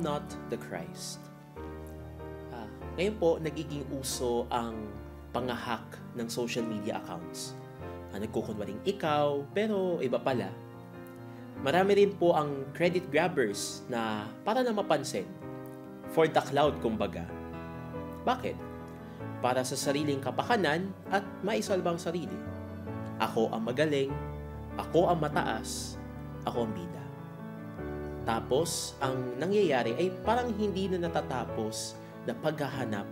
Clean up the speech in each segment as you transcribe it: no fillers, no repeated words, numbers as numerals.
not the Christ. Ngayon po, nagiging uso ang pangahak ng social media accounts. Nagkukunwaring ikaw, pero iba pala. Marami rin po ang credit grabbers na para na mapansin. For the cloud, kumbaga. Bakit? Para sa sariling kapakanan at maisalbang sarili. Ako ang magaling, ako ang mataas, ako ang bida. Tapos, ang nangyayari ay parang hindi na natatapos na paghahanap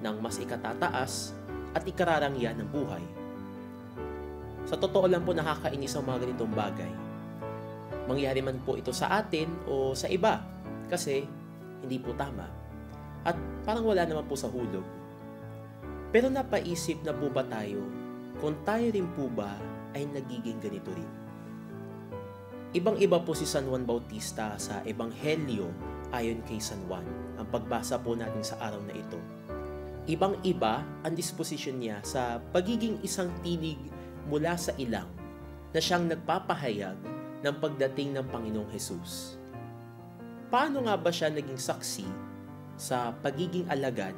ng mas ikatataas at ikararangyan ng buhay. Sa totoo lang po, nakakainis ang mga ganitong bagay. Mangyari man po ito sa atin o sa iba kasi hindi po tama. At parang wala naman po sa hulog. Pero napaisip na po ba tayo kung tayo rin po ba ay nagiging ganito rin? Ibang-iba po si San Juan Bautista sa Ebanghelyo ayon kay San Juan, ang pagbasa po natin sa araw na ito. Ibang-iba ang disposisyon niya sa pagiging isang tinig mula sa ilang na siyang nagpapahayag ng pagdating ng Panginoong Hesus. Paano nga ba siya naging saksi sa pagiging alagad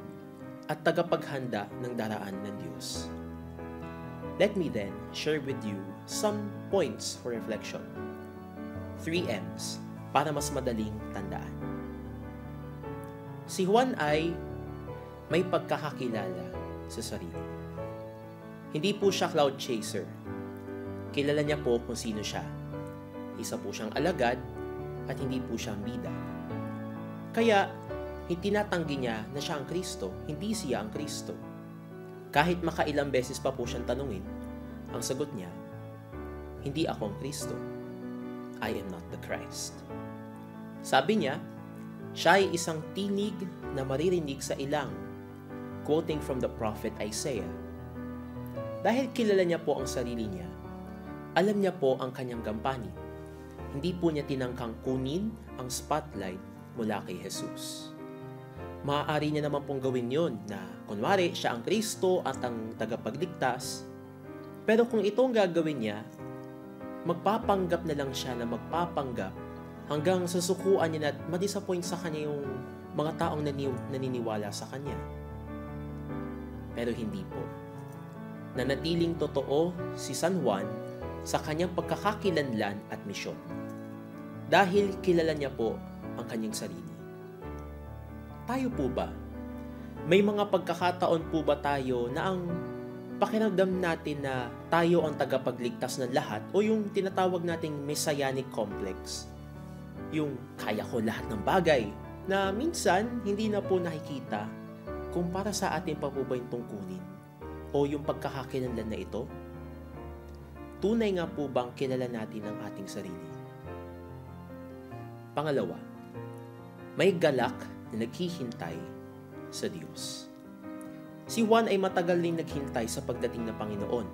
at tagapaghanda ng daraan ng Diyos? Let me then share with you some points for reflection. 3 M's para mas madaling tandaan. Si Juan ay may pagkakakilala sa sarili. Hindi po siya cloud chaser. Kilala niya po kung sino siya. Isa po siyang alagad at hindi po siyang bida. Kaya, tinatanggi niya na siya ang Kristo, hindi siya ang Kristo. Kahit makailang beses pa po siyang tanungin, ang sagot niya, hindi ako ang Kristo. I am not the Christ. Sabi niya, siya ay isang tinig na maririnig sa ilang, quoting from the prophet Isaiah. Dahil kilala niya po ang sarili niya, alam niya po ang kanyang gampanin. Hindi po niya tinangkang kunin ang spotlight mula kay Jesus. Maaari niya naman pong gawin yon na kunwari siya ang Kristo at ang tagapagligtas. Pero kung itong gagawin niya, magpapanggap na lang siya na magpapanggap hanggang susukuan niya na madisappoint sa kanya yung mga taong naniniwala sa kanya. Pero hindi po. Nanatiling totoo si San Juan sa kanyang pagkakakilanlan at misyon. Dahil kilala niya po ang kanyang sarili. Tayo po ba? May mga pagkakataon po ba tayo na ang pakiramdam natin na tayo ang tagapagligtas ng lahat o yung tinatawag nating messianic complex? Yung kaya ko lahat ng bagay na minsan hindi na po nakikita kung para sa atin pa po ba yung tungkulin o yung pagkakakilanlan na ito? Tunay nga po bang kilala natin ang ating sarili? Pangalawa, may galak na naghihintay sa Diyos. Si Juan ay matagal din naghintay sa pagdating ng Panginoon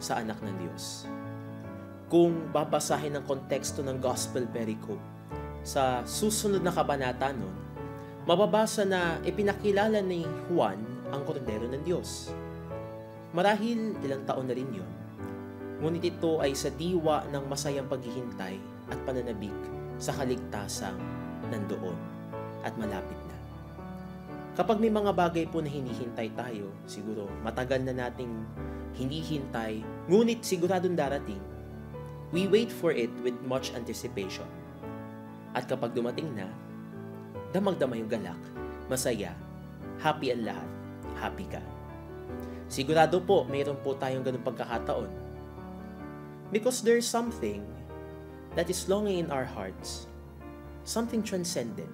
sa anak ng Diyos. Kung babasahin ang konteksto ng Gospel Pericope sa susunod na kabanata nun, mababasa na ipinakilala ni Juan ang kordero ng Diyos. Marahil ilang taon na rin yun, ngunit ito ay sa diwa ng masayang paghihintay at pananabik sa kaligtasang nandoon at malapit na. Kapag may mga bagay po na hinihintay tayo, siguro matagal na nating hinihintay, ngunit siguradong darating, we wait for it with much anticipation. At kapag dumating na, damang-dama yung galak, masaya, happy ang lahat, happy ka. Sigurado po, mayroon po tayong ganung pagkakataon. Because there's something that is longing in our hearts, something transcendent,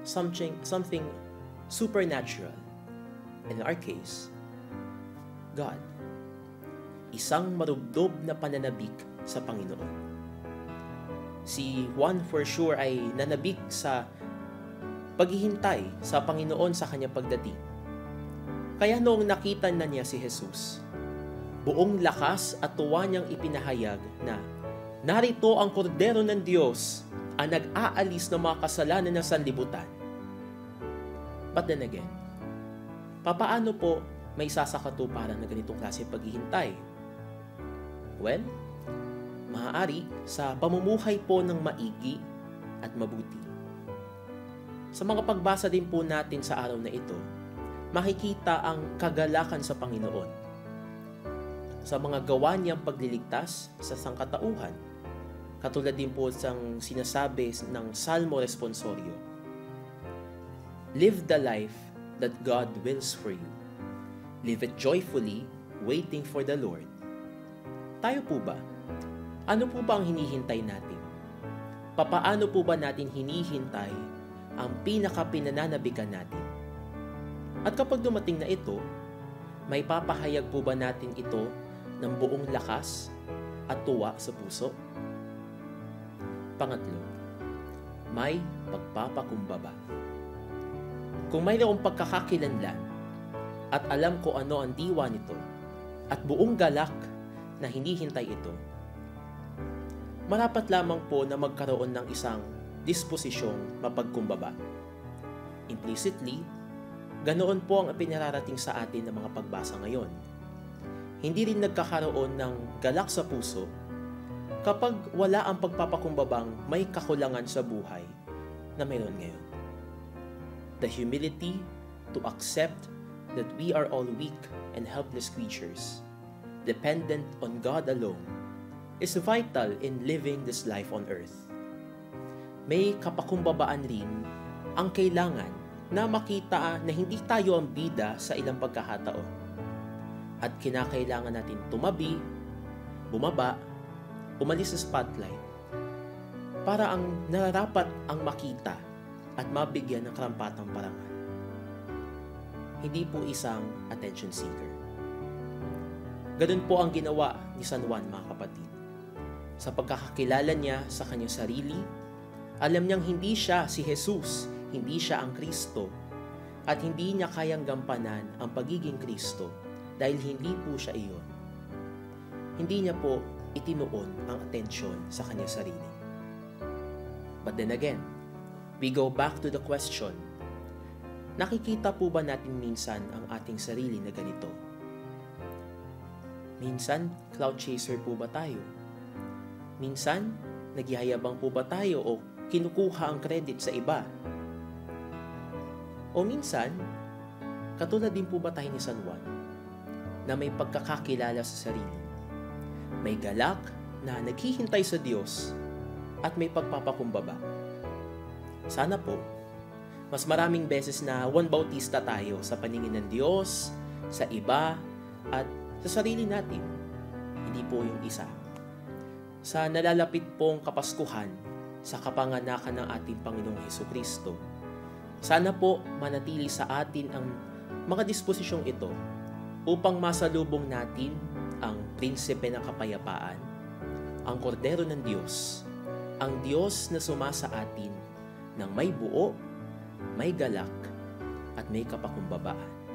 something supernatural. In our case, God. Isang marubdob na pananabik sa Panginoon. Si Juan for sure ay nanabik sa paghihintay sa Panginoon sa kanyang pagdating. Kaya noong nakita na niya si Jesus, buong lakas at tuwa niyang ipinahayag na narito ang kordero ng Diyos ang nag-aalis ng mga kasalanan ng sanlibutan. But then again, papaano po may sasakatuparan na ganitong klase paghihintay? Well, maaari sa pamumuhay po ng maigi at mabuti. Sa mga pagbasa din po natin sa araw na ito, makikita ang kagalakan sa Panginoon sa mga gawa niyang pagliligtas sa sangkatauhan. Katulad din po sang sinasabi ng Salmo Responsorio, "Live the life that God wills for you. Live it joyfully, waiting for the Lord." Tayo po ba? Ano po ba ang hinihintay natin? Papaano po ba natin hinihintay ang pinaka-pinananabikan natin? At kapag dumating na ito, may papahayag po ba natin ito ng buong lakas at tuwa sa puso? Pangatlo, may pagpapakumbaba. Kung mayroong pagkakakilanlan at alam ko ano ang diwa nito at buong galak na hinihintay ito, marapat lamang po na magkaroon ng isang disposisyong mapagkumbaba. Implicitly, ganoon po ang pinararating sa atin ng mga pagbasa ngayon. Hindi rin nagkakaroon ng galak sa puso kapag wala ang pagpapakumbabang may kakulangan sa buhay na mayroon ngayon. The humility to accept that we are all weak and helpless creatures, dependent on God alone, is vital in living this life on earth. May kapakumbabaan rin ang kailangan na makita na hindi tayo ang bida sa ilang pagkakataon. At kinakailangan natin tumabi, bumaba, umalis sa spotlight para ang nararapat ang makita at mabigyan ng karampatang parangal. Hindi po isang attention seeker. Ganun po ang ginawa ni San Juan, mga kapatid. Sa pagkakakilala niya sa kanyang sarili, alam niyang hindi siya si Jesus, hindi siya ang Kristo, at hindi niya kayang gampanan ang pagiging Kristo dahil hindi po siya iyon. Hindi niya po itinuon ang atensyon sa kanyang sarili. But then again, we go back to the question, nakikita po ba natin minsan ang ating sarili na ganito? Minsan, cloud chaser po ba tayo? Minsan, nagyayabang po ba tayo o kinukuha ang credit sa iba? O minsan, katulad din po ba tayo ni San Juan, na may pagkakakilala sa sarili, may galak na naghihintay sa Diyos at may pagpapakumbaba? Sana po, mas maraming beses na Juan Bautista tayo sa paningin ng Diyos, sa iba, at sa sarili natin, hindi po yung isa. Sa nalalapit pong Kapaskuhan, sa kapanganakan ng ating Panginoong Hesukristo, sana po manatili sa atin ang mga disposisyong ito upang masalubong natin ang Prinsipe ng Kapayapaan, ang Kordero ng Diyos, ang Diyos na sumasa atin ng may buo, may galak, at may kapakumbabaan.